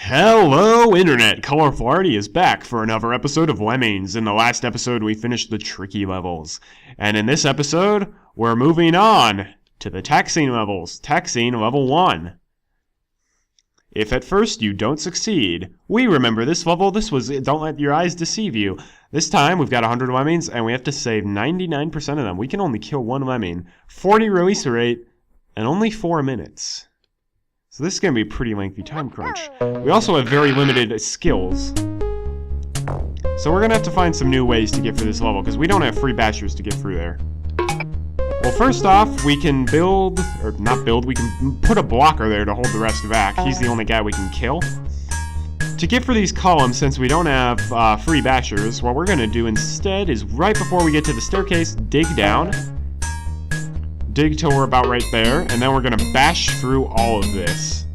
Hello Internet! Colorful Arty is back for another episode of Lemmings. In the last episode we finished the tricky levels. And in this episode, we're moving on to the taxing levels. Taxing level 1. If at first you don't succeed, we remember this level. This was Don't Let Your Eyes Deceive You. This time we've got 100 lemmings and we have to save 99% of them. We can only kill one lemming, 40 release rate, and only 4 minutes. So this is going to be a pretty lengthy time crunch. We also have very limited skills. So we're going to have to find some new ways to get through this level, because we don't have free bashers to get through there. Well, first off, we can build, or not build, we can put a blocker there to hold the rest back. He's the only guy we can kill. To get through these columns, since we don't have free bashers, what we're going to do instead is right before we get to the staircase, dig down. Dig till we're about right there, and then we're going to bash through all of this.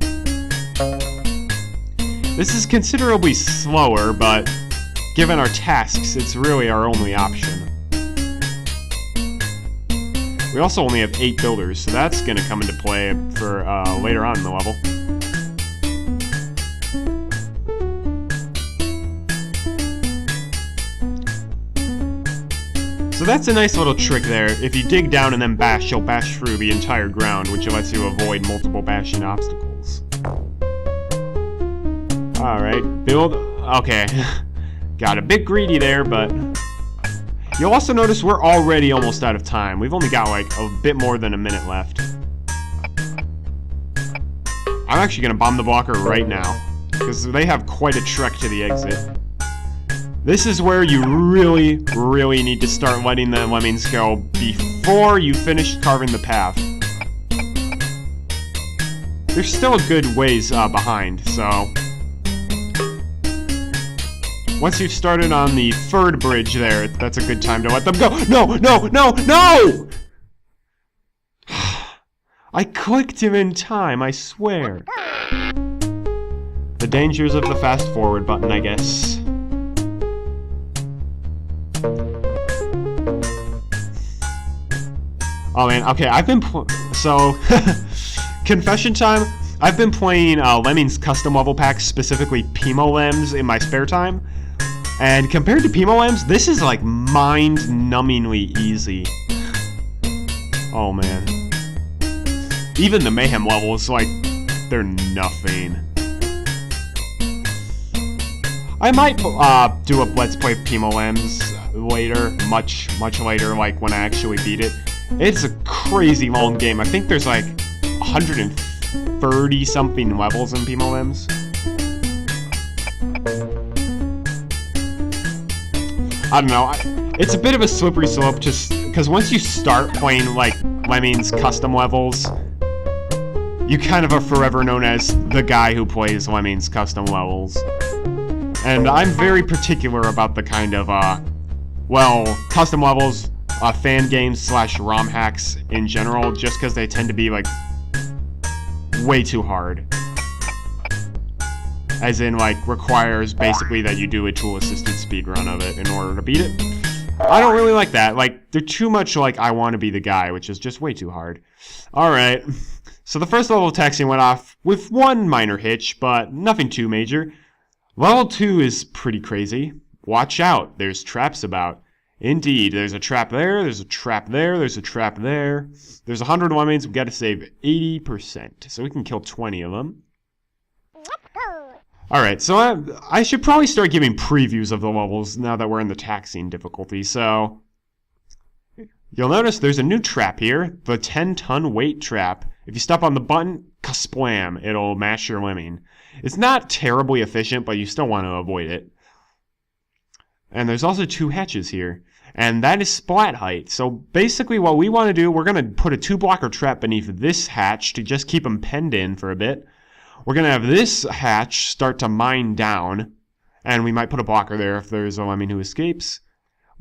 This is considerably slower, but given our tasks, it's really our only option. We also only have 8 builders, so that's going to come into play for later on in the level. So that's a nice little trick there. If you dig down and then bash, you'll bash through the entire ground, which lets you avoid multiple bashing obstacles. Alright, build. Okay. Got a bit greedy there, but you'll also notice we're already almost out of time. We've only got like a bit more than a minute left. I'm actually going to bomb the blocker right now, because they have quite a trek to the exit. This is where you really need to start letting the lemmings go before you finish carving the path. There's still a good ways behind, so once you've started on the third bridge there, that's a good time to let them go. No! No! No! No! I clicked him in time, I swear. The dangers of the fast forward button, I guess. Oh man, okay, I've been confession time, I've been playing Lemmings custom level packs, specifically Pimo Lems, in my spare time. And compared to Pimo Lems, this is like mind-numbingly easy. Oh man. Even the Mayhem levels, like, they're nothing. I might do a Let's Play Pimo Lems later, much later, like when I actually beat it. It's a crazy long game. I think there's like 130 something levels in Pimo Lems. I don't know. It's a bit of a slippery slope, just because once you start playing like Lemmings custom levels, you kind of are forever known as the guy who plays Lemmings custom levels. And I'm very particular about the kind of custom levels, fan games / ROM hacks in general, just because they tend to be like way too hard. As in, like, requires basically that you do a tool-assisted speedrun of it in order to beat it. I don't really like that. Like, they're too much like I Want to Be the Guy, which is just way too hard. Alright, so the first level of taxing went off with one minor hitch, but nothing too major. Level 2 is pretty crazy. Watch out, there's traps about. Indeed, there's a trap there, there's a trap there, there's a trap there. There's 100 lemmings, we've got to save 80%, so we can kill 20 of them. Alright, so I should probably start giving previews of the levels now that we're in the taxing difficulty, so you'll notice there's a new trap here, the 10-ton weight trap. If you step on the button, ka-splam, it'll mash your lemming. It's not terribly efficient, but you still want to avoid it. And there's also 2 hatches here, and that is splat height. So basically what we want to do, we're going to put a 2-blocker trap beneath this hatch to just keep them penned in for a bit. We're going to have this hatch start to mine down, and we might put a blocker there if there's a lemming who escapes.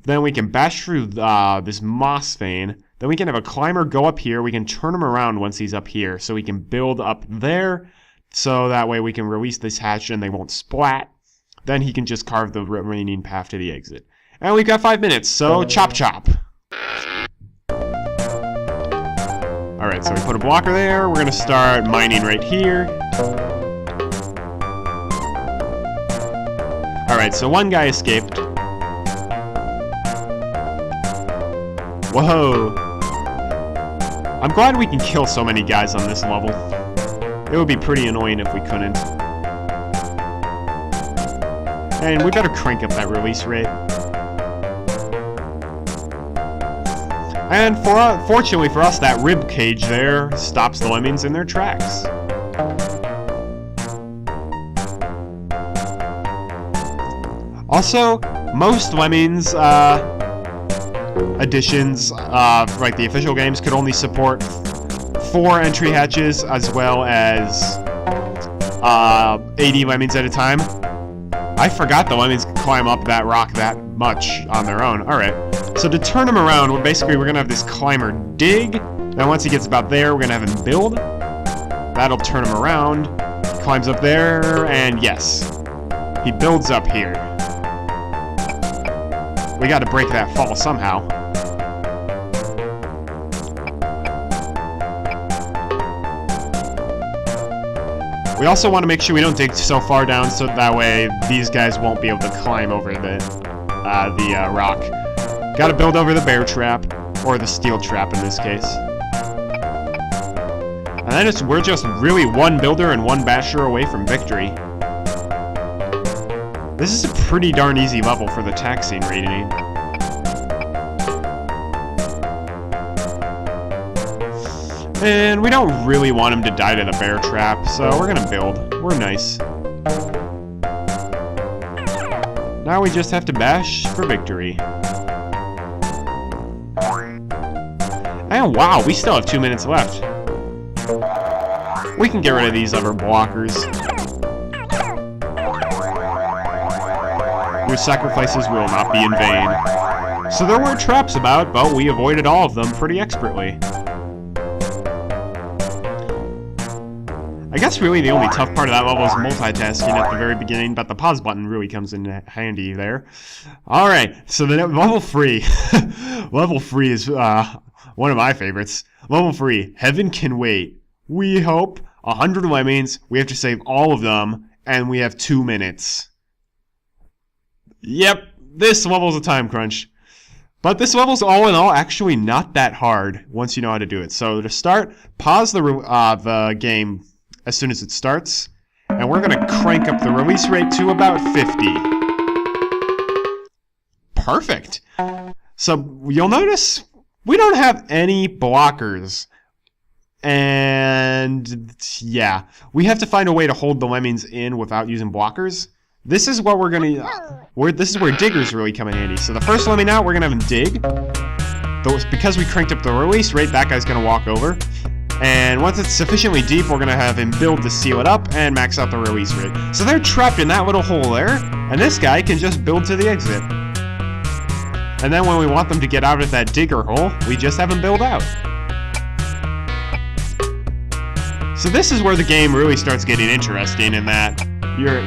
Then we can bash through this moss vein. Then we can have a climber go up here. We can turn him around once he's up here, so we can build up there, so that way we can release this hatch and they won't splat. Then he can just carve the remaining path to the exit. And we've got 5 minutes, so chop chop. Alright, so we put a blocker there. We're going to start mining right here. Alright, so one guy escaped. Whoa. I'm glad we can kill so many guys on this level. It would be pretty annoying if we couldn't. And we better crank up that release rate. And fortunately for us, that rib cage there stops the lemmings in their tracks. Also, most lemmings additions, like the official games, could only support 4 entry hatches as well as 80 lemmings at a time. I forgot the lemmings could climb up that rock that much on their own. Alright, so to turn him around, we're gonna have this climber dig. Then once he gets about there, we're gonna have him build. That'll turn him around. Climbs up there, and yes, he builds up here. We gotta break that fall somehow. We also want to make sure we don't dig so far down so that way these guys won't be able to climb over the rock. Gotta build over the bear trap, or the steel trap in this case. And then we're just really one builder and one basher away from victory. This is a pretty darn easy level for the taxing rating. And we don't really want him to die to the bear trap, so we're gonna build. We're nice. Now we just have to bash for victory. And wow, we still have 2 minutes left. We can get rid of these other blockers. Your sacrifices will not be in vain. So there were traps about, but we avoided all of them pretty expertly. I guess really the only tough part of that level is multitasking at the very beginning, but the pause button really comes in handy there. Alright, so the level 3. Level 3 is one of my favorites. Level 3, Heaven Can Wait. We hope 100 lemmings, we have to save all of them, and we have 2 minutes. Yep, this level's a time crunch. But this level's all in all actually not that hard once you know how to do it. So to start, pause the game as soon as it starts, and we're going to crank up the release rate to about 50. Perfect. So you'll notice we don't have any blockers. And yeah, we have to find a way to hold the lemmings in without using blockers. This is what we're going to... this is where diggers really come in handy. So the first lemming out, we're going to have him dig. Because we cranked up the release rate, that guy's going to walk over. And once it's sufficiently deep, we're going to have him build to seal it up and max out the release rate. So they're trapped in that little hole there, and this guy can just build to the exit. And then when we want them to get out of that digger hole, we just have them build out. So this is where the game really starts getting interesting in that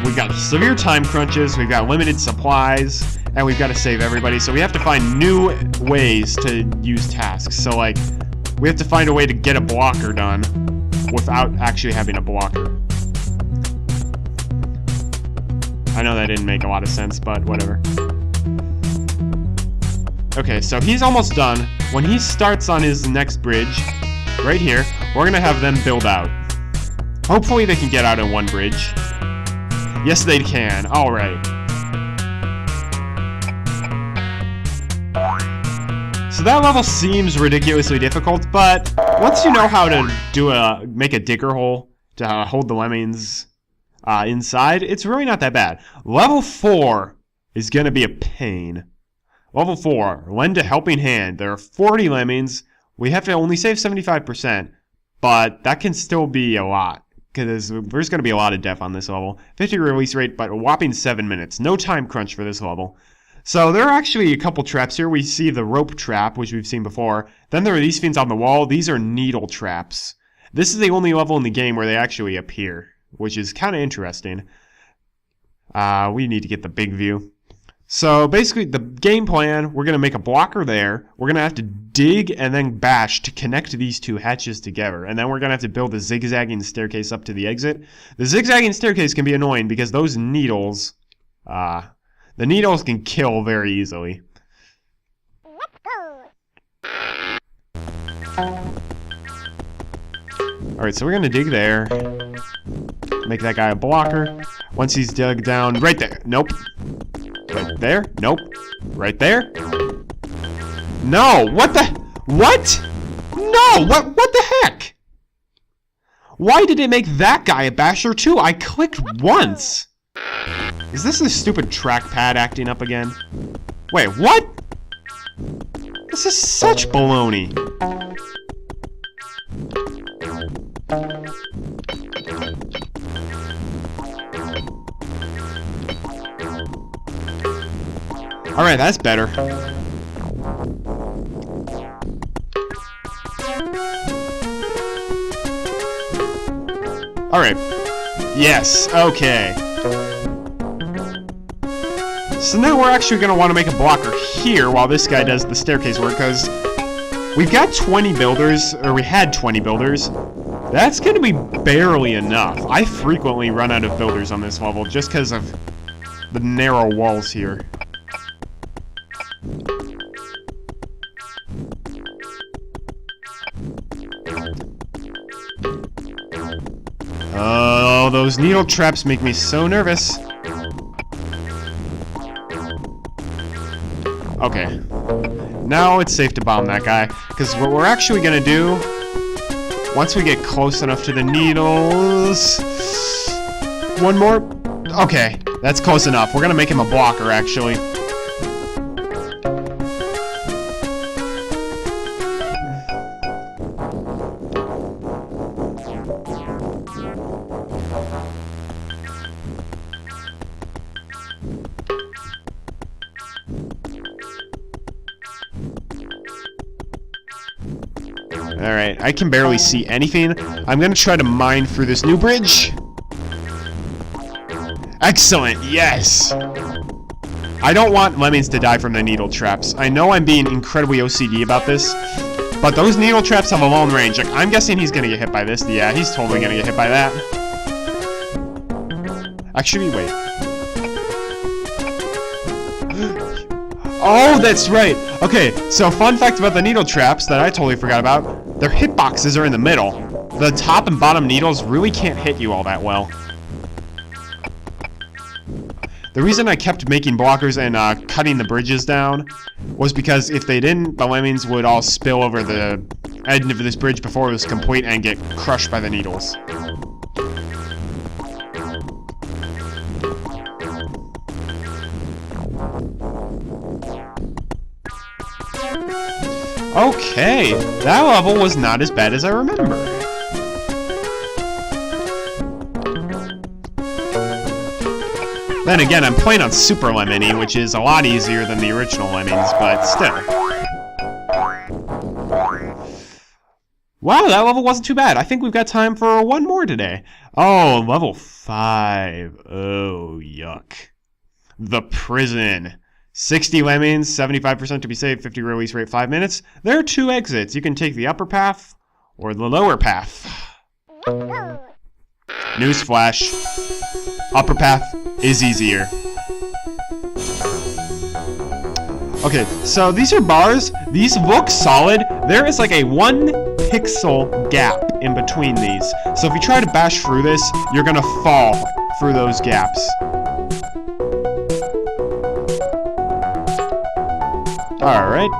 we've got severe time crunches, we've got limited supplies, and we've got to save everybody. So we have to find new ways to use tasks. So like, we have to find a way to get a blocker done without actually having a blocker. I know that didn't make a lot of sense, but whatever. Okay, so he's almost done. When he starts on his next bridge, right here, we're going to have them build out. Hopefully they can get out in one bridge. Yes, they can. All right. So that level seems ridiculously difficult, but once you know how to make a digger hole to hold the lemmings inside, it's really not that bad. Level 4 is going to be a pain. Level 4, lend a helping hand. There are 40 lemmings. We have to only save 75%, but that can still be a lot, because there's going to be a lot of death on this level. 50 release rate, but a whopping 7 minutes. No time crunch for this level. So there are actually a couple traps here. We see the rope trap, which we've seen before. Then there are these things on the wall. These are needle traps. This is the only level in the game where they actually appear, which is kind of interesting. We need to get the big view. So basically, the game plan, we're going to make a blocker there. We're going to have to dig and then bash to connect these two hatches together. And then we're going to have to build a zigzagging staircase up to the exit. The zigzagging staircase can be annoying because those needles... The needles can kill very easily. Alright, so we're gonna dig there. Make that guy a blocker. Once he's dug down, right there. Nope. Right there. Nope. Right there. No! What the? What? No! What the heck? Why did it make that guy a basher too? I clicked once. Is this the stupid trackpad acting up again? Wait, what? This is such baloney. Alright, that's better. Alright. Yes, okay. So now we're actually going to want to make a blocker here while this guy does the staircase work, because we've got 20 builders, or we had 20 builders. That's going to be barely enough. I frequently run out of builders on this level just because of the narrow walls here. Oh, those needle traps make me so nervous. Okay. Now it's safe to bomb that guy, because what we're actually gonna do, once we get close enough to the needles... One more? Okay, that's close enough. We're gonna make him a blocker, actually. Alright, I can barely see anything. I'm gonna try to mine through this new bridge. Excellent, yes! I don't want Lemmings to die from the needle traps. I know I'm being incredibly OCD about this, but those needle traps have a long range. Like, I'm guessing he's gonna get hit by this. Yeah, he's totally gonna get hit by that. Actually, wait. Oh, that's right! Okay, so fun fact about the needle traps that I totally forgot about. Their hitboxes are in the middle. The top and bottom needles really can't hit you all that well. The reason I kept making blockers and cutting the bridges down was because if they didn't, the Lemmings would all spill over the end of this bridge before it was complete and get crushed by the needles. Okay, that level was not as bad as I remember. Then again, I'm playing on Super Lemony, which is a lot easier than the original Lemmings, but still. Wow, that level wasn't too bad. I think we've got time for one more today. Oh, level 5. Oh, yuck. The prison. 60 Lemmings, 75% to be saved, 50 release rate, 5 minutes. There are 2 exits. You can take the upper path or the lower path. Newsflash. Upper path is easier. Okay, so these are bars. These look solid. There is like a 1 pixel gap in between these. So if you try to bash through this, you're gonna fall through those gaps. Alright.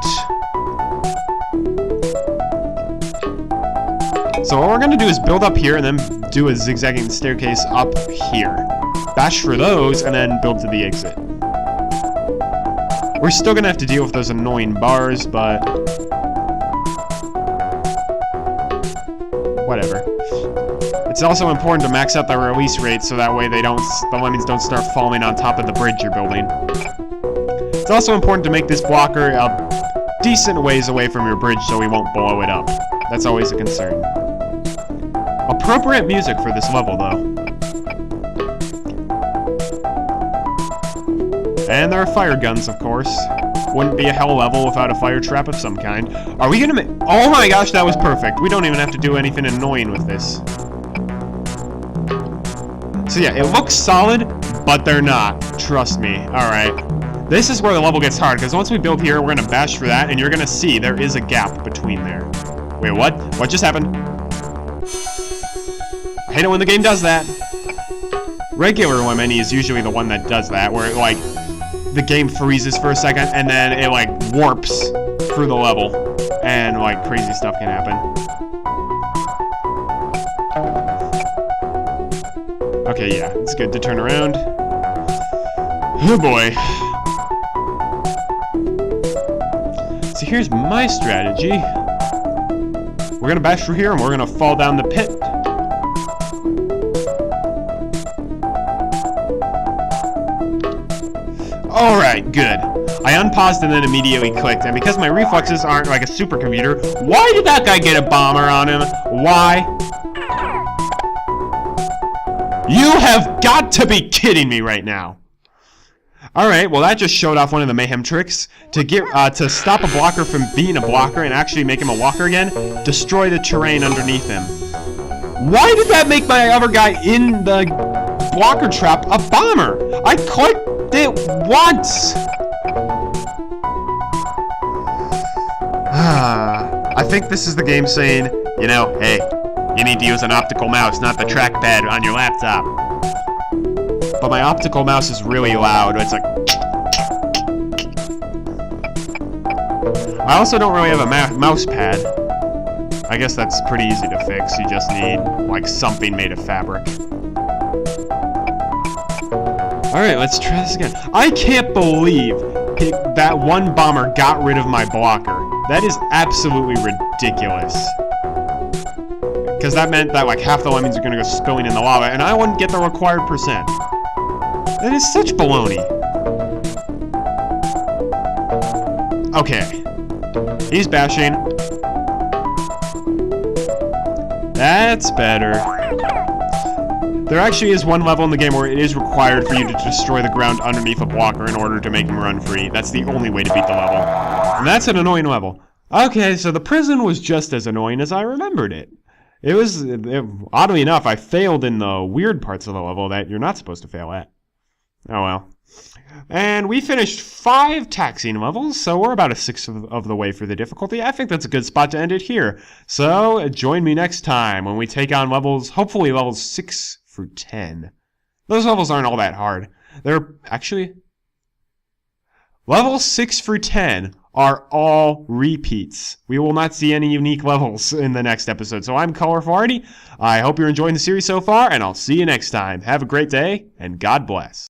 So what we're going to do is build up here and then do a zigzagging staircase up here. Bash for those and then build to the exit. We're still going to have to deal with those annoying bars, but... whatever. It's also important to max out the release rate so that way the Lemmings don't start falling on top of the bridge you're building. It's also important to make this blocker a decent ways away from your bridge so we won't blow it up. That's always a concern. Appropriate music for this level, though. And there are fire guns, of course. Wouldn't be a hell level without a fire trap of some kind. Are we gonna make... oh my gosh, that was perfect. We don't even have to do anything annoying with this. So yeah, it looks solid, but they're not. Trust me. Alright. This is where the level gets hard, because once we build here, we're going to bash for that, and you're going to see there is a gap between there. Wait, what? What just happened? I hate it when the game does that. Regular Lemon is usually the one that does that, where, like, the game freezes for a second, and then it, like, warps through the level, and, like, crazy stuff can happen. Okay, yeah, it's good to turn around. Oh boy. So here's my strategy. We're gonna bash through here, and we're gonna fall down the pit. Alright, good. I unpaused and then immediately clicked, and because my reflexes aren't like a supercomputer, why did that guy get a bomber on him? Why? You have got to be kidding me right now. Alright, well that just showed off one of the mayhem tricks. To stop a blocker from being a blocker and actually make him a walker again, destroy the terrain underneath him. Why did that make my other guy in the blocker trap a bomber? I clicked it once! I think this is the game saying, you know, hey, you need to use an optical mouse, not the trackpad on your laptop. But my optical mouse is really loud. It's like... I also don't really have a mouse pad. I guess that's pretty easy to fix. You just need, like, something made of fabric. Alright, let's try this again. I can't believe that one bomber got rid of my blocker. That is absolutely ridiculous. Because that meant that, like, half the lemmings are going to go spilling in the lava, and I wouldn't get the required percent. That is such baloney. Okay. He's bashing. That's better. There actually is one level in the game where it is required for you to destroy the ground underneath a blocker in order to make him run free. That's the only way to beat the level. And that's an annoying level. Okay, so the prison was just as annoying as I remembered it. Oddly enough, I failed in the weird parts of the level that you're not supposed to fail at. Oh well. And we finished 5 taxing levels, so we're about a sixth of the way for the difficulty. I think that's a good spot to end it here. So join me next time when we take on levels, hopefully levels 6 through 10. Those levels aren't all that hard. They're actually... Levels 6 through 10 are all repeats. We will not see any unique levels in the next episode. So I'm Colorful Arty. I hope you're enjoying the series so far, and I'll see you next time. Have a great day, and God bless.